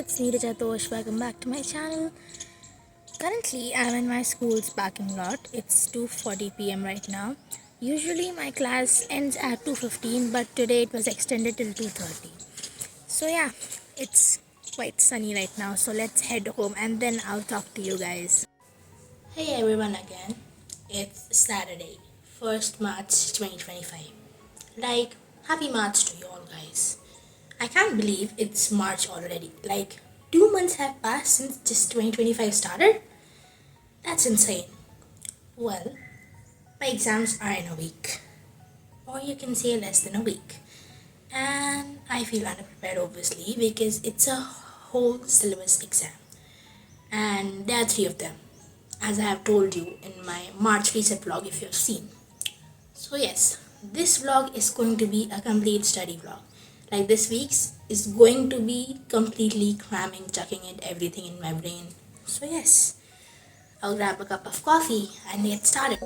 it's Neeraja. Welcome back to my channel. Currently, I'm in my school's parking lot. It's 2:40 p.m. right now. Usually, my class ends at 2:15, but today it was extended till 2:30. So yeah, it's quite sunny right now. So let's head home and then I'll talk to you guys. Hey everyone again. It's Saturday, 1st March 2025. Like, happy March to you all guys. I can't believe it's March already. Like, 2 months have passed since just 2025 started? That's insane. Well, my exams are in a week. Or you can say less than a week. And I feel underprepared obviously because it's a whole syllabus exam. And there are three of them, as I have told you in my March reset vlog if you have seen. So yes, this vlog is going to be a complete study vlog. Like this week's is going to be completely cramming, chucking in everything in my brain. So yes, I'll grab a cup of coffee and get started.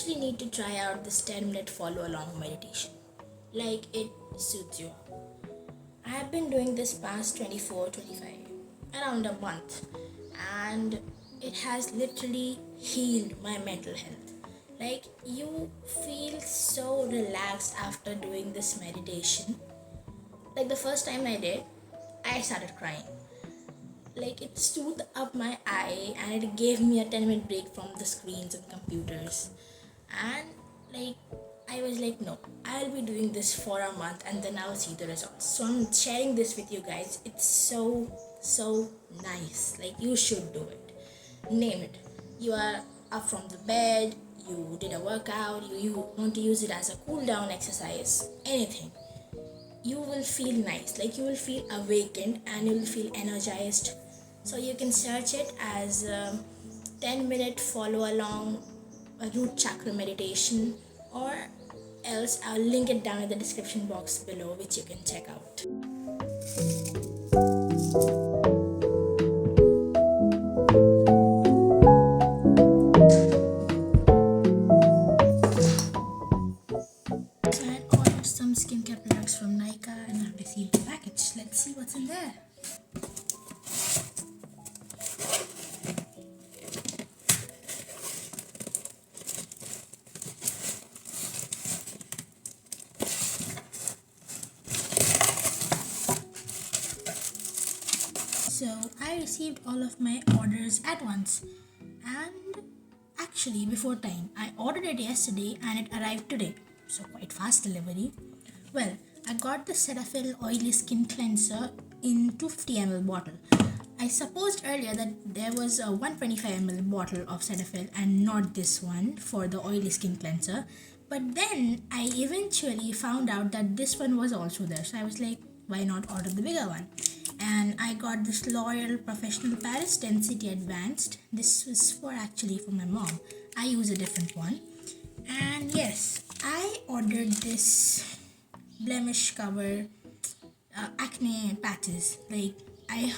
actually need to try out this 10-minute follow along meditation. Like, it suits you. I have been doing this past 24, 25, around a month, and it has literally healed my mental health. Like, you feel so relaxed after doing this meditation. Like, the first time I did, I started crying. Like, it soothed up my eye and it gave me a 10-minute break from the screens and computers. And like, I was like, no, I'll be doing this for a month and then I'll see the results. So I'm sharing this with you guys. It's so nice. Like, you should do it. Name it. You are up from the bed, you did a workout, you want to use it as a cool down exercise, anything. You will feel nice, like you will feel awakened and you will feel energized. So you can search it as 10-minute follow along root chakra meditation, or else I'll link it down in the description box below, which you can check out. So I had ordered some skincare products from Nika and I've received the package. Let's see what's in there. So I received all of my orders at once, and actually before time. I ordered it yesterday and it arrived today, so quite fast delivery. Well, I got the Cetaphil Oily Skin Cleanser in 250 ml bottle. I supposed earlier that there was a 125 ml bottle of Cetaphil and not this one for the oily skin cleanser. But then I eventually found out that this one was also there. So I was like, why not order the bigger one? And I got this L'Oreal Professional Paris Density Advanced. This was actually for my mom. I use a different one. And yes, I ordered this blemish cover acne patches. Like, I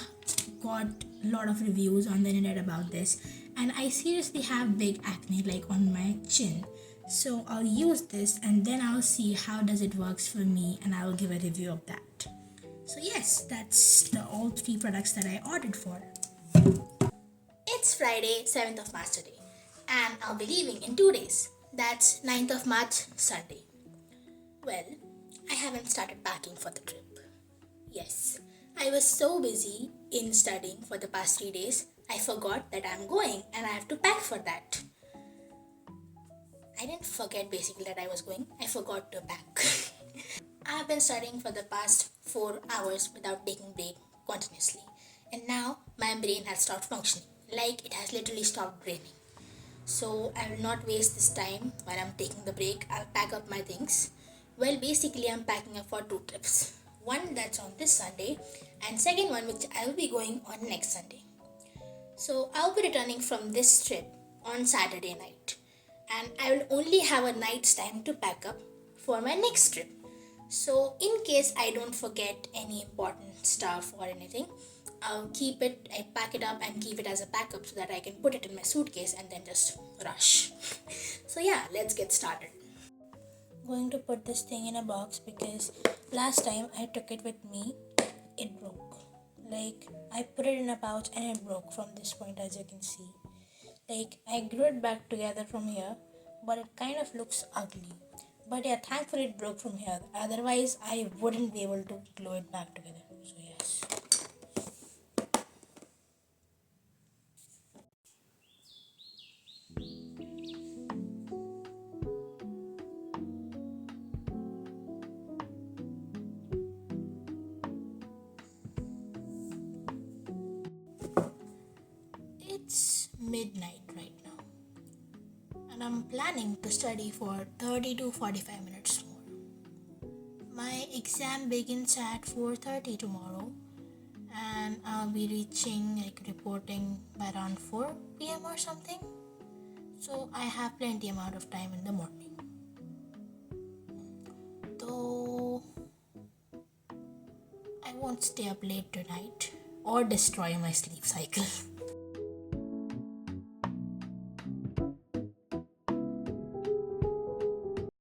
got a lot of reviews on the internet about this, and I seriously have big acne, like on my chin. So I'll use this and then I'll see how does it works for me, and I'll give a review of that. So yes, that's all 3 products that I ordered for. It's Friday, 7th of March today, and I'll be leaving in 2 days. That's 9th of March, Sunday. Well, I haven't started packing for the trip. Yes, I was so busy in studying for the past 3 days, I forgot that I'm going and I have to pack for that. I didn't forget basically that I was going, I forgot to pack. I've been studying for the past 4 hours without taking break continuously, and now my brain has stopped functioning, like it has literally stopped braining. So I will not waste this time while I'm taking the break. I'll pack up my things. Well, basically I'm packing up for 2 trips. One that's on this Sunday, and second one which I will be going on next Sunday. So I'll be returning from this trip on Saturday night, and I will only have a night's time to pack up for my next trip. So in case I don't forget any important stuff or anything, I pack it up and keep it as a backup so that I can put it in my suitcase and then just rush. So yeah, let's get started. Going to put this thing in a box because last time I took it with me, it broke. Like, I put it in a pouch and it broke from this point, as you can see. Like, I glued it back together from here, but it kind of looks ugly. But yeah, thankfully it broke from here. Otherwise, I wouldn't be able to glue it back together. So yes. It's midnight right now, and I'm planning to study for 30 to 45 minutes more. My exam begins at 4:30 tomorrow, and I'll be reporting by around 4 p.m. or something. So I have plenty amount of time in the morning. Though I won't stay up late tonight or destroy my sleep cycle.